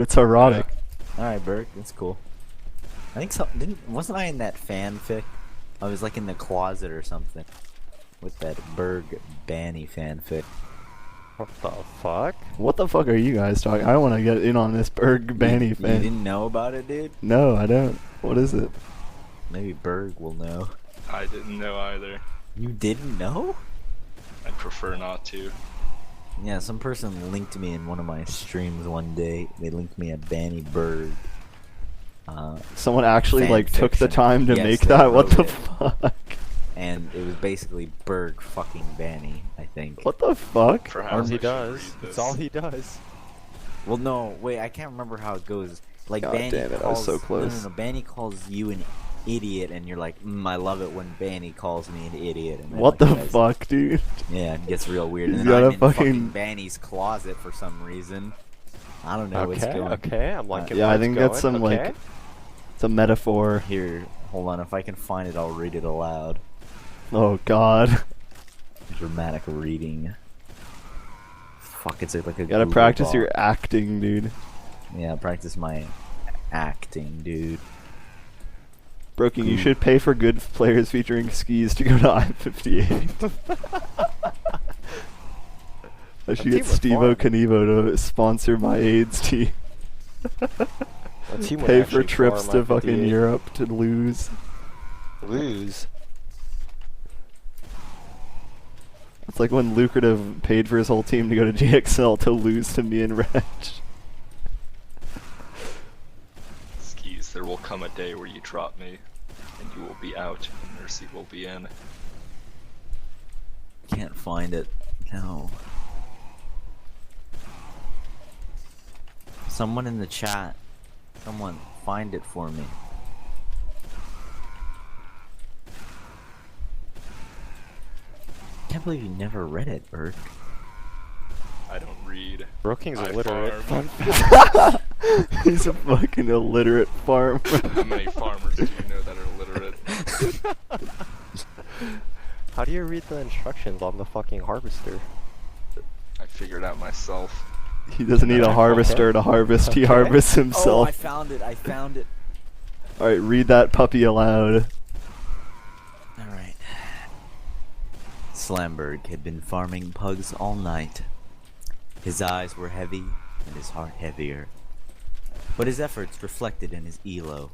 It's erotic. Alright, Berg, that's cool. I think so. Wasn't I in that fanfic? I was like in the closet or something with that Berg b4nny fanfic. What the fuck? What the fuck are you guys talking? I want to get in on this Berg b4nny You fan. didn't know about it, dude? No, I don't. What is it? Maybe Berg will know. I didn't know either. You didn't know? I'd prefer not to. Yeah, some person linked me in one of my streams one day. They linked me a b4nny Berg. Someone actually Fan like took the fiction. time to Yes, make they that? What wrote the it. fuck? And it was basically Berg fucking b4nny, I think. What the fuck? Perhaps He I should does. read That's this. all he does. Well, no, wait, I can't remember how it goes. Like, God b4nny damn it, I calls, was so close. No, b4nny calls you an idiot, and you're like, I love it when b4nny calls me an idiot. And then, What like, the you guys- fuck, dude? Yeah, it gets real weird. He's And then got I'm a in fucking- b4nny's closet for some reason. I don't know what's Okay, going on. okay, I'm liking Yeah, where I it's think that's going, some okay. like, it's a metaphor. Here, hold on, if I can find it, I'll read it aloud. Oh god. Dramatic reading. Fuck, it's like a You gotta Google practice Doc. your acting, dude. Yeah, practice my acting, dude. Broken, you should pay for good players featuring skis to go to I-58. I should team get would Steve-O farm. Knievo to sponsor my AIDS team. A team would Pay for actually trips farm to at fucking 58. Europe to lose. Lose. It's like when Lucrative paid for his whole team to go to GXL to lose to me and Reg. Skis, there will come a day where you drop me, and you will be out, and Mercy will be in. Can't find it. No. Someone in the chat. Someone find it for me. Can't believe you never read it, Berg. I don't read. Broking's I illiterate. farm. He's a fucking illiterate farmer. How many farmers do you know that are illiterate? How do you read the instructions on the fucking harvester? I figured out myself. He doesn't need a Okay. harvester to harvest, he Okay. harvests Oh, I himself. found it. I found it. Alright, read that puppy aloud. Alright. Slamberg had been farming pugs all night. His eyes were heavy and his heart heavier. But his efforts reflected in his elo.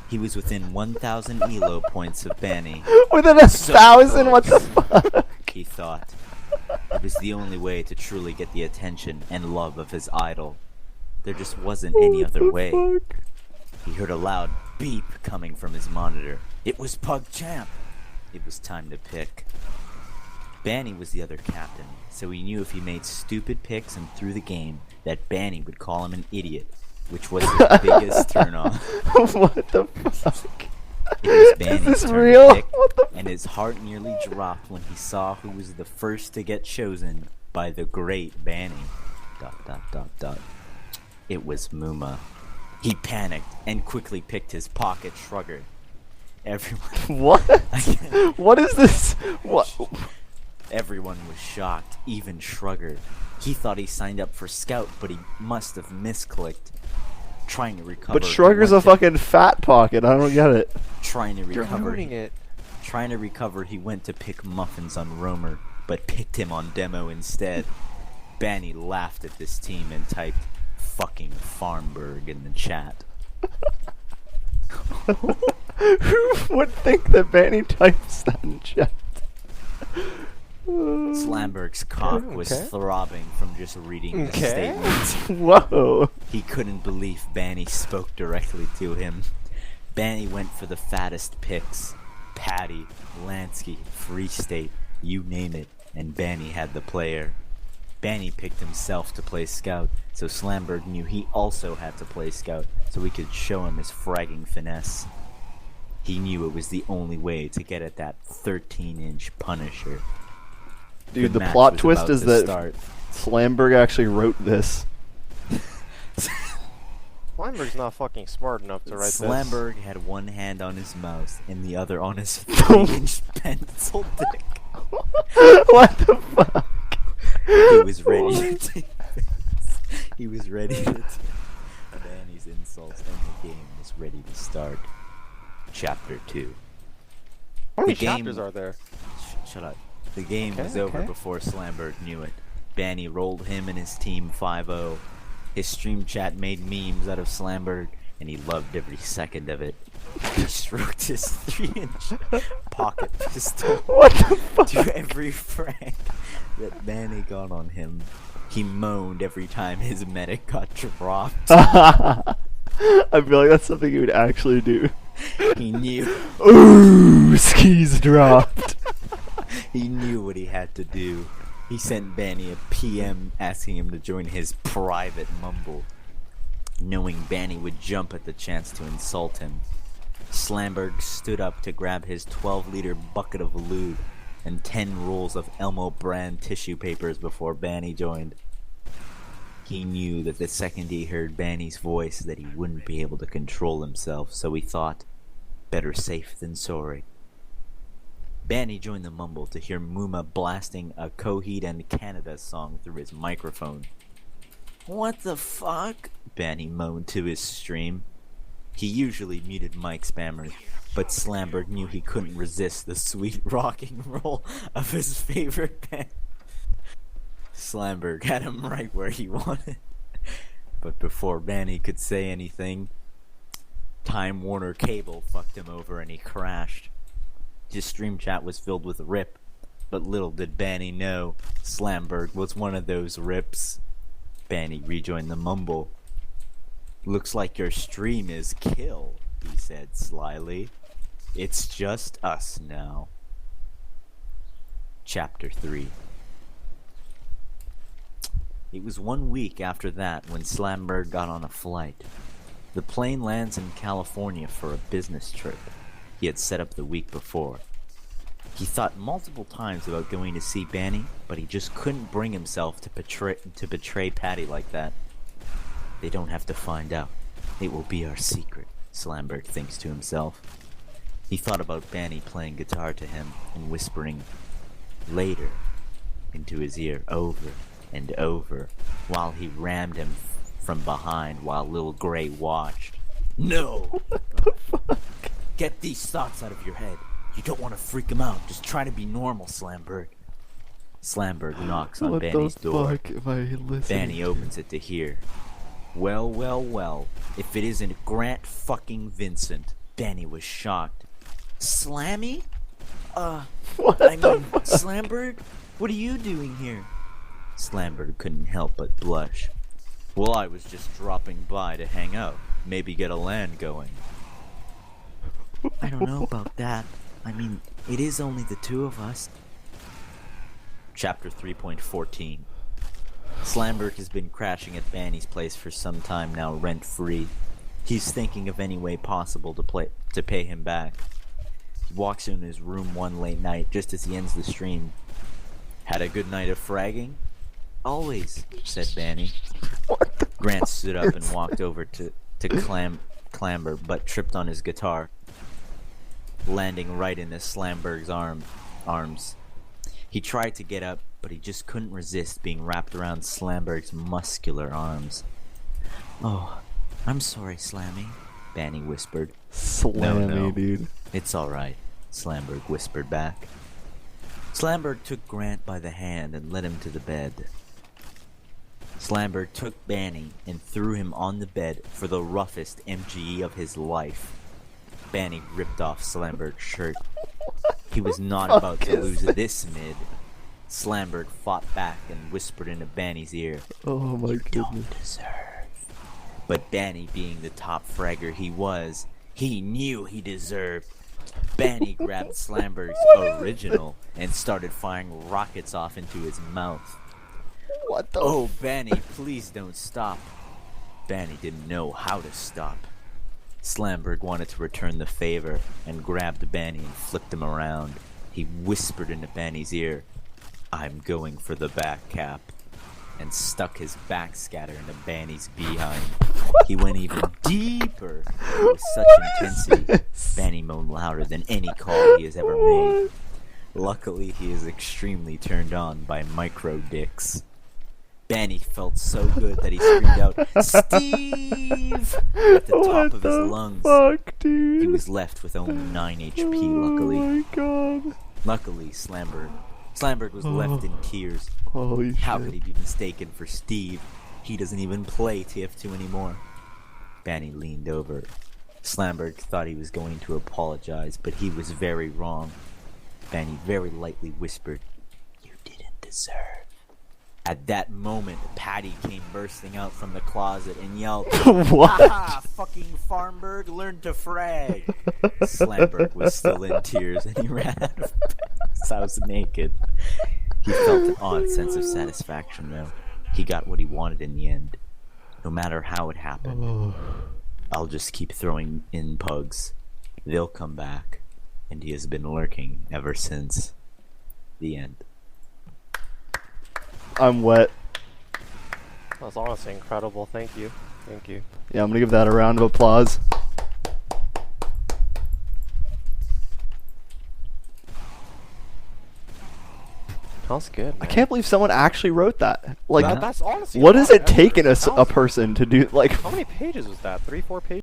He was within 1,000 elo points of b4nny, Within 1,000? What the fuck? he thought. It was the only way to truly get the attention and love of his idol. There just wasn't any What other the way. fuck? He heard a loud beep coming from his monitor. It was Pug Champ. It was time to pick. b4nny was the other captain, so he knew if he made stupid picks and threw the game, that b4nny would call him an idiot, which was his biggest turn-off. What the fuck? It was b4nny's Is this turn to real? pick, What the and his heart nearly dropped when he saw who was the first to get chosen by the great b4nny. ... It was Muma. He panicked and quickly picked his pocket shrugger. Everyone, What? What is this? What? everyone was shocked, even Shrugger. He thought he signed up for Scout, but he must have misclicked. Trying to recover. But he Shrugger's a went to- fucking fat pocket. I don't get it. Trying to You're recover. ruining it. Trying to recover, he went to pick muffins on Roamer, but picked him on demo instead. b4nny laughed at this team and typed "fucking Farmberg" in the chat. Who would think that b4nny types that in chat? Slamberg's cock was Okay. throbbing from just reading the Okay. statements. Whoa. He couldn't believe b4nny spoke directly to him. b4nny went for the fattest picks. Paddie, Lansky, Free State, you name it, and b4nny had the player. b4nny picked himself to play Scout, so Slamberg knew he also had to play Scout, so he could show him his fragging finesse. He knew it was the only way to get at that 13-inch Punisher. Dude, the match plot was twist about is to that start. Slamberg actually wrote this. Slamberg's not fucking smart enough to write Slamberg had one hand on his mouse and the other on his 3-inch pencil dick. What the fuck? He was ready to take this. He was ready to insults, and the game was ready to start. Chapter 2. How many The game- chapters are there? Shut up. The game Okay, was over okay. before Slamberg knew it. Banny rolled him and his team 5-0. His stream chat made memes out of Slamberg, and he loved every second of it. He stroked his 3-inch pocket pistol What the fuck? to every frag that Banny got on him. He moaned every time his medic got dropped. I feel like that's something you would actually do. He knew Ooh, skis dropped. he knew what he had to do. He sent Banny a PM asking him to join his private mumble, knowing Banny would jump at the chance to insult him. Slamberg stood up to grab his 12-liter bucket of lube and 10 rolls of Elmo brand tissue papers before Banny joined. He knew that the second he heard Banny's voice that he wouldn't be able to control himself, so he thought, better safe than sorry. Banny joined the mumble to hear Muma blasting a Coheed and Canada song through his microphone. What the fuck? Banny moaned to his stream. He usually muted mic spammers, but Slamberg knew he couldn't resist the sweet rocking roll of his favorite band. Slamberg had him right where he wanted. But before Banny could say anything, Time Warner Cable fucked him over and he crashed. His stream chat was filled with rip, but little did Banny know Slamberg was one of those rips. Banny rejoined the mumble. Looks like your stream is kill, he said slyly. It's just us now. Chapter 3. It was 1 week after that when Slamberg got on a flight. The plane lands in California for a business trip he had set up the week before. He thought multiple times about going to see Banny, but he just couldn't bring himself to betray Paddie like that. They don't have to find out. It will be our secret, Slamberg thinks to himself. He thought about Banny playing guitar to him and whispering later into his ear over and over while he rammed him from behind while Lil Grey watched. No! Get these thoughts out of your head. You don't want to freak him out. Just try to be normal, Slamberg. Slamberg knocks on What Banny's the door. fuck am I listening Banny to? opens it to hear. Well, well, well. If it isn't Grant fucking Vincent. Banny was shocked. Slammy? What I the mean, Slamberg? What are you doing here? Slamberg couldn't help but blush. Well, I was just dropping by to hang out. Maybe get a LAN going. I don't know about that. I mean, it is only the two of us. Chapter 3.14. Slamberg has been crashing at Banny's place for some time now, rent-free. He's thinking of any way possible to pay him back. He walks in his room one late night just as he ends the stream. Had a good night of fragging? Always, said Banny. Grant stood up and walked over to clamber, but tripped on his guitar, landing right into Slamberg's arms. He tried to get up, but he just couldn't resist being wrapped around Slamberg's muscular arms. Oh, I'm sorry, Slammy, Banny whispered. Slammy, No. dude. It's alright, Slamberg whispered back. Slamberg took Grant by the hand and led him to the bed. Slamberg took Banny and threw him on the bed for the roughest MGE of his life. Banny ripped off Slamberg's shirt. He was not about to lose this mid. Slamberg fought back and whispered into Banny's ear. Oh my goodness. Don't deserve. But Banny, being the top fragger he was, he knew he deserved. Banny grabbed Slamberg's original and started firing rockets off into his mouth. What the Oh, Banny, please don't stop. Banny didn't know how to stop. Slamberg wanted to return the favor and grabbed Banny and flipped him around. He whispered into Banny's ear, I'm going for the back cap, and stuck his backscatter into Banny's behind. He went even deeper with such intensity. Banny moaned louder than any call he has ever made. Luckily, he is extremely turned on by micro dicks. Banny felt so good that he screamed out, "Steve!" at the top of his lungs. Fuck, dude. He was left with only 9 HP, luckily. Oh my god. Luckily, Slamberg was left in tears. Holy How shit. could he be mistaken for Steve? He doesn't even play TF2 anymore. Banny leaned over. Slamberg thought he was going to apologize, but he was very wrong. Banny very lightly whispered, "You didn't deserve." At that moment, Paddie came bursting out from the closet and yelled, What? "Haha, fucking Farmberg, learn to frag!" Slamberg was still in tears and he ran out of his house naked. He felt an odd sense of satisfaction, though. He got what he wanted in the end. No matter how it happened, I'll just keep throwing in pugs. They'll come back, and he has been lurking ever since. The end. I'm wet. That was honestly incredible. Thank you. Thank you. Yeah, I'm gonna give that a round of applause. That's good. I Man. can't believe someone actually wrote that. Like, That's honestly. what a does lot it of take in effort. a person to do, like... How many pages was that? 3, 4 pages?